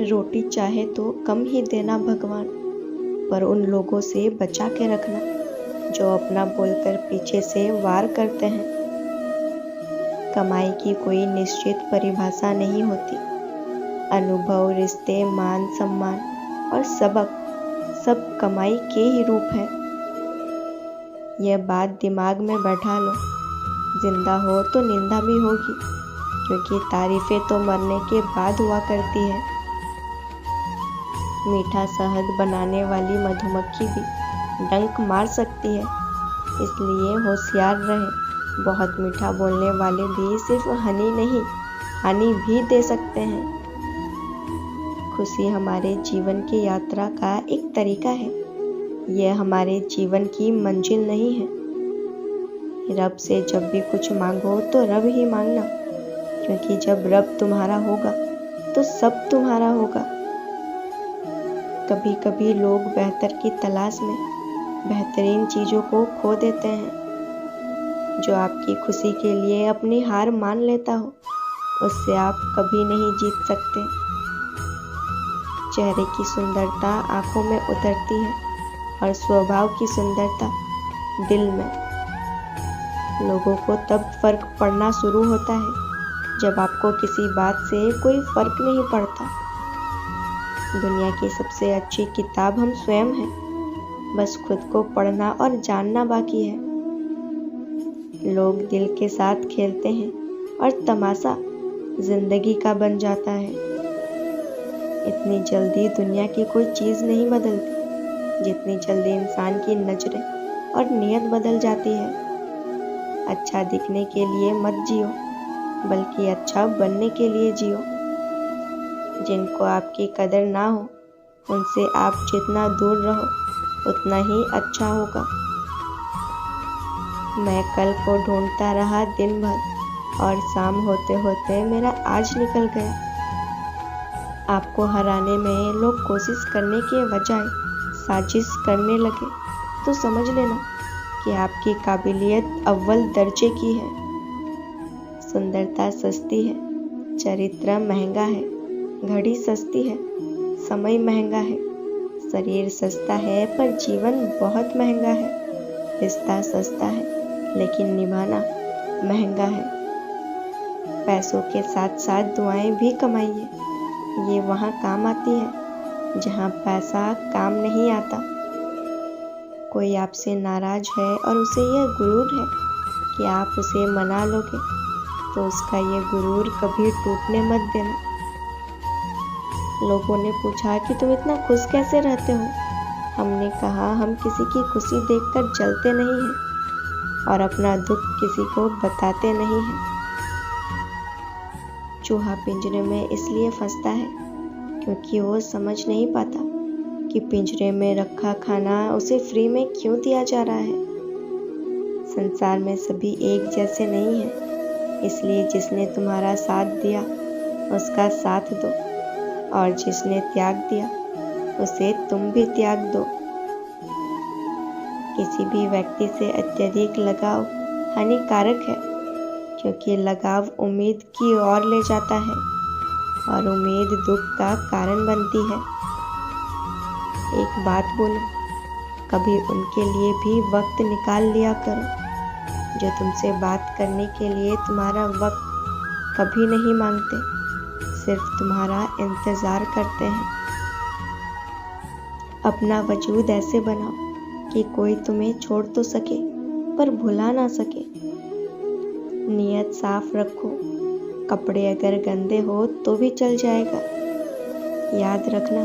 रोटी चाहे तो कम ही देना भगवान, पर उन लोगों से बचा के रखना जो अपना बोलकर पीछे से वार करते हैं। कमाई की कोई निश्चित परिभाषा नहीं होती। अनुभव, रिश्ते, मान सम्मान और सबक सब कमाई के ही रूप है। यह बात दिमाग में बैठा लो। जिंदा हो तो निंदा भी होगी, क्योंकि तारीफें तो मरने के बाद हुआ करती है। मीठा शहद बनाने वाली मधुमक्खी भी डंक मार सकती है, इसलिए होशियार रहे। बहुत मीठा बोलने वाले भी सिर्फ हनी नहीं, हानि भी दे सकते हैं। खुशी हमारे जीवन की यात्रा का एक तरीका है, यह हमारे जीवन की मंजिल नहीं है। रब से जब भी कुछ मांगो तो रब ही मांगना, क्योंकि जब रब तुम्हारा होगा तो सब तुम्हारा होगा। कभी कभी लोग बेहतर की तलाश में बेहतरीन चीज़ों को खो देते हैं। जो आपकी खुशी के लिए अपनी हार मान लेता हो, उससे आप कभी नहीं जीत सकते। चेहरे की सुंदरता आंखों में उतरती है और स्वभाव की सुंदरता दिल में। लोगों को तब फर्क पड़ना शुरू होता है जब आपको किसी बात से कोई फर्क नहीं पड़ता। दुनिया की सबसे अच्छी किताब हम स्वयं हैं, बस खुद को पढ़ना और जानना बाकी है। लोग दिल के साथ खेलते हैं और तमाशा जिंदगी का बन जाता है। इतनी जल्दी दुनिया की कोई चीज़ नहीं बदलती जितनी जल्दी इंसान की नजरें और नीयत बदल जाती है। अच्छा दिखने के लिए मत जियो, बल्कि अच्छा बनने के लिए जियो। जिनको आपकी कदर ना हो, उनसे आप जितना दूर रहो उतना ही अच्छा होगा। मैं कल को ढूंढता रहा दिन भर और शाम होते होते मेरा आज निकल गया। आपको हराने में लोग कोशिश करने के बजाय साजिश करने लगे तो समझ लेना कि आपकी काबिलियत अव्वल दर्जे की है। सुंदरता सस्ती है, चरित्र महंगा है, घड़ी सस्ती है, समय महंगा है, शरीर सस्ता है पर जीवन बहुत महंगा है, रिश्ता सस्ता है लेकिन निभाना महंगा है। पैसों के साथ साथ दुआएं भी कमाइए, ये वहाँ काम आती है जहाँ पैसा काम नहीं आता। कोई आपसे नाराज है और उसे यह गुरूर है कि आप उसे मना लोगे, तो उसका ये गुरूर कभी टूटने मत देना। लोगों ने पूछा कि तुम इतना खुश कैसे रहते हो? हमने कहा हम किसी की खुशी देखकर जलते नहीं हैं और अपना दुख किसी को बताते नहीं हैं। चूहा पिंजरे में इसलिए फंसता है क्योंकि वो समझ नहीं पाता कि पिंजरे में रखा खाना उसे फ्री में क्यों दिया जा रहा है। संसार में सभी एक जैसे नहीं हैं, इसलिए जिसने तुम्हारा साथ दिया उसका साथ दो, और जिसने त्याग दिया उसे तुम भी त्याग दो। किसी भी व्यक्ति से अत्यधिक लगाव हानिकारक है, क्योंकि लगाव उम्मीद की ओर ले जाता है और उम्मीद दुख का कारण बनती है। एक बात बोलो, कभी उनके लिए भी वक्त निकाल लिया करो जो तुमसे बात करने के लिए तुम्हारा वक्त कभी नहीं मांगते, सिर्फ तुम्हारा इंतज़ार करते हैं। अपना वजूद ऐसे बनाओ कि कोई तुम्हें छोड़ तो सके पर भुला ना सके। नियत साफ रखो, कपड़े अगर गंदे हो तो भी चल जाएगा। याद रखना,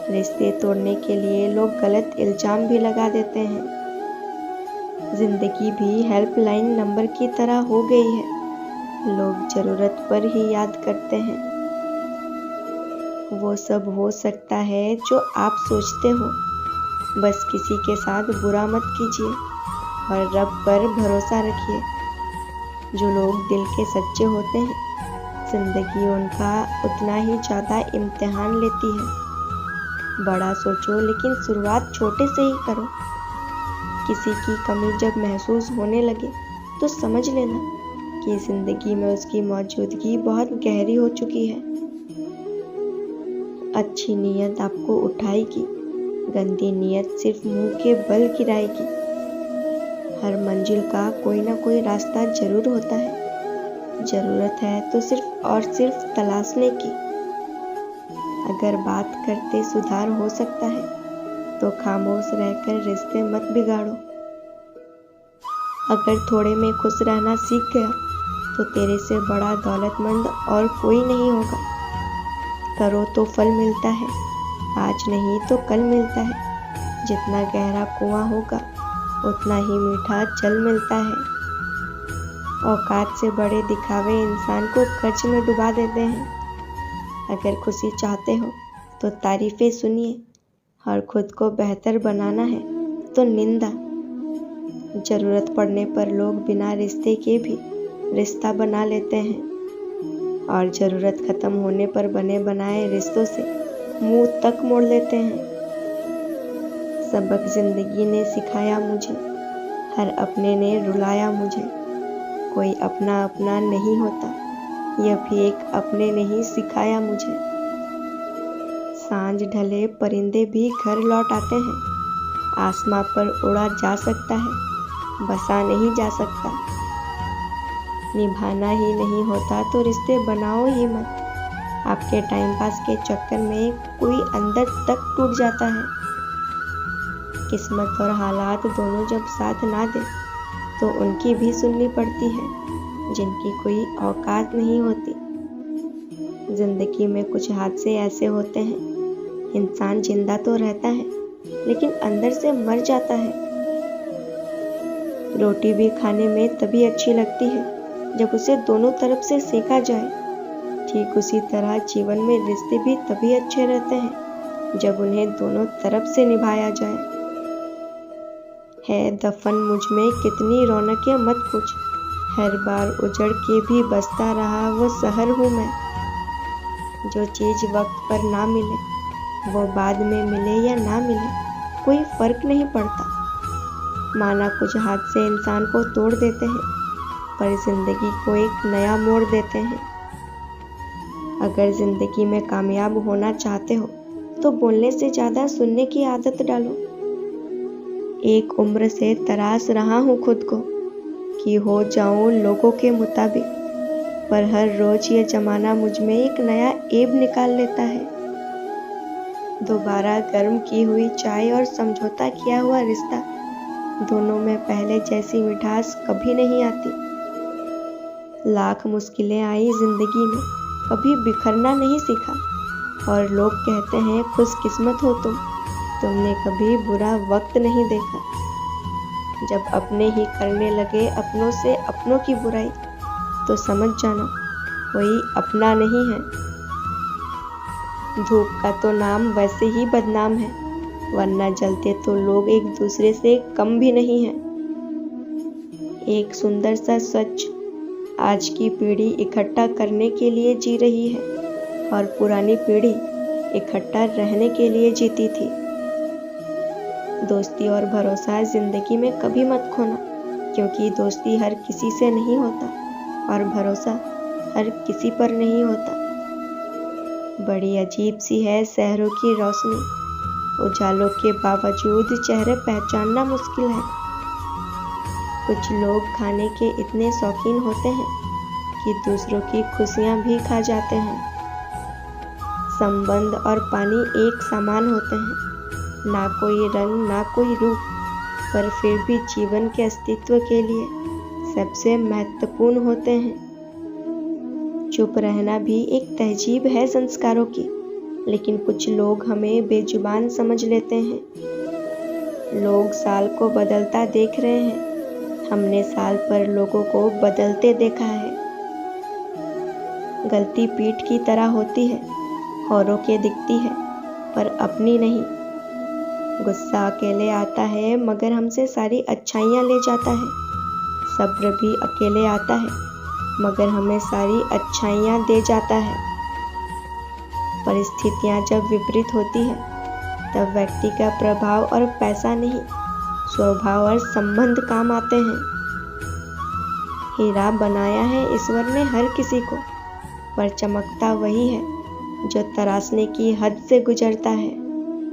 रिश्ते तोड़ने के लिए लोग गलत इल्जाम भी लगा देते हैं। जिंदगी भी हेल्पलाइन नंबर की तरह हो गई है, लोग ज़रूरत पर ही याद करते हैं। वो सब हो सकता है जो आप सोचते हो, बस किसी के साथ बुरा मत कीजिए और रब पर भरोसा रखिए। जो लोग दिल के सच्चे होते हैं, जिंदगी उनका उतना ही ज़्यादा इम्तिहान लेती है। बड़ा सोचो लेकिन शुरुआत छोटे से ही करो। किसी की कमी जब महसूस होने लगे तो समझ लेना कि जिंदगी में उसकी मौजूदगी बहुत गहरी हो चुकी है। अच्छी नीयत आपको उठाएगी, गंदी नीयत सिर्फ मुंह के बल गिराएगी। हर मंजिल का कोई ना कोई रास्ता जरूर होता है, जरूरत है तो सिर्फ और सिर्फ तलाशने की। अगर बात करते सुधार हो सकता है तो खामोश रहकर रिश्ते मत बिगाड़ो। अगर थोड़े में खुश रहना सीख गया तो तेरे से बड़ा दौलतमंद और कोई नहीं होगा। करो तो फल मिलता है, आज नहीं तो कल मिलता है। जितना गहरा कुआं होगा उतना ही मीठा जल मिलता है। औकात से बड़े दिखावे इंसान को कर्ज में डुबा देते हैं। अगर खुशी चाहते हो तो तारीफें सुनिए, और खुद को बेहतर बनाना है तो निंदा। जरूरत पड़ने पर लोग बिना रिश्ते के भी रिश्ता बना लेते हैं, और जरूरत खत्म होने पर बने बनाए रिश्तों से मुंह तक मोड़ लेते हैं। सबक जिंदगी ने सिखाया मुझे, हर अपने ने रुलाया मुझे। कोई अपना अपना नहीं होता, यह भी एक अपने ने ही सिखाया मुझे। सांझ ढले परिंदे भी घर लौट आते हैं। आसमां पर उड़ा जा सकता है, बसा नहीं जा सकता। निभाना ही नहीं होता तो रिश्ते बनाओ ही मत। आपके टाइम पास के चक्कर में कोई अंदर तक टूट जाता है। किस्मत और हालात दोनों जब साथ ना दे तो उनकी भी सुननी पड़ती है, जिनकी कोई औकात नहीं होती। जिंदगी में कुछ हादसे ऐसे होते हैं, इंसान जिंदा तो रहता है लेकिन अंदर से मर जाता है। रोटी भी खाने में तभी अच्छी लगती है जब उसे दोनों तरफ से सेका जाए। ठीक उसी तरह जीवन में रिश्ते भी तभी अच्छे रहते हैं जब उन्हें दोनों तरफ से निभाया जाए। है दफन मुझ में कितनी रौनकें मत पूछ, हर बार उजड़ के भी बसता रहा वो शहर हूँ मैं। जो चीज़ वक्त पर ना मिले वो बाद में मिले या ना मिले कोई फर्क नहीं पड़ता। माना कुछ हादसे इंसान को तोड़ देते हैं, पर जिंदगी को एक नया मोड़ देते हैं। अगर जिंदगी में कामयाब होना चाहते हो तो बोलने से ज़्यादा सुनने की आदत डालो। एक उम्र से तराश रहा हूँ खुद को कि हो जाऊं लोगों के मुताबिक, पर हर रोज ये जमाना मुझ में एक नया ऐब निकाल लेता है। दोबारा गर्म की हुई चाय और समझौता किया हुआ रिश्ता, दोनों में पहले जैसी मिठास कभी नहीं आती। लाख मुश्किलें आई जिंदगी में, कभी बिखरना नहीं सीखा। और लोग कहते हैं खुशकिस्मत हो तुमने कभी बुरा वक्त नहीं देखा। जब अपने ही करने लगे अपनों से अपनों की बुराई, तो समझ जाना कोई अपना नहीं है। धूप का तो नाम वैसे ही बदनाम है, वरना जलते तो लोग एक दूसरे से कम भी नहीं है। एक सुंदर सा सच, आज की पीढ़ी इकट्ठा करने के लिए जी रही है और पुरानी पीढ़ी इकट्ठा रहने के लिए जीती थी। दोस्ती और भरोसा जिंदगी में कभी मत खोना, क्योंकि दोस्ती हर किसी से नहीं होता और भरोसा हर किसी पर नहीं होता। बड़ी अजीब सी है शहरों की रोशनी, उजालों के बावजूद चेहरे पहचानना मुश्किल है। कुछ लोग खाने के इतने शौकीन होते हैं कि दूसरों की खुशियां भी खा जाते हैं। संबंध और पानी एक समान होते हैं, ना कोई रंग ना कोई रूप, पर फिर भी जीवन के अस्तित्व के लिए सबसे महत्वपूर्ण होते हैं। चुप रहना भी एक तहजीब है संस्कारों की, लेकिन कुछ लोग हमें बेजुबान समझ लेते हैं। लोग साल को बदलता देख रहे हैं, हमने साल पर लोगों को बदलते देखा है। गलती पीठ की तरह होती है, औरों के दिखती है पर अपनी नहीं। गुस्सा अकेले आता है मगर हमसे सारी अच्छाइयाँ ले जाता है। सब्र भी अकेले आता है मगर हमें सारी अच्छाइयाँ दे जाता है। परिस्थितियाँ जब विपरीत होती है तब व्यक्ति का प्रभाव और पैसा नहीं, स्वभाव और संबंध काम आते हैं। हीरा बनाया है ईश्वर ने हर किसी को, पर चमकता वही है जो तराशने की हद से गुजरता है।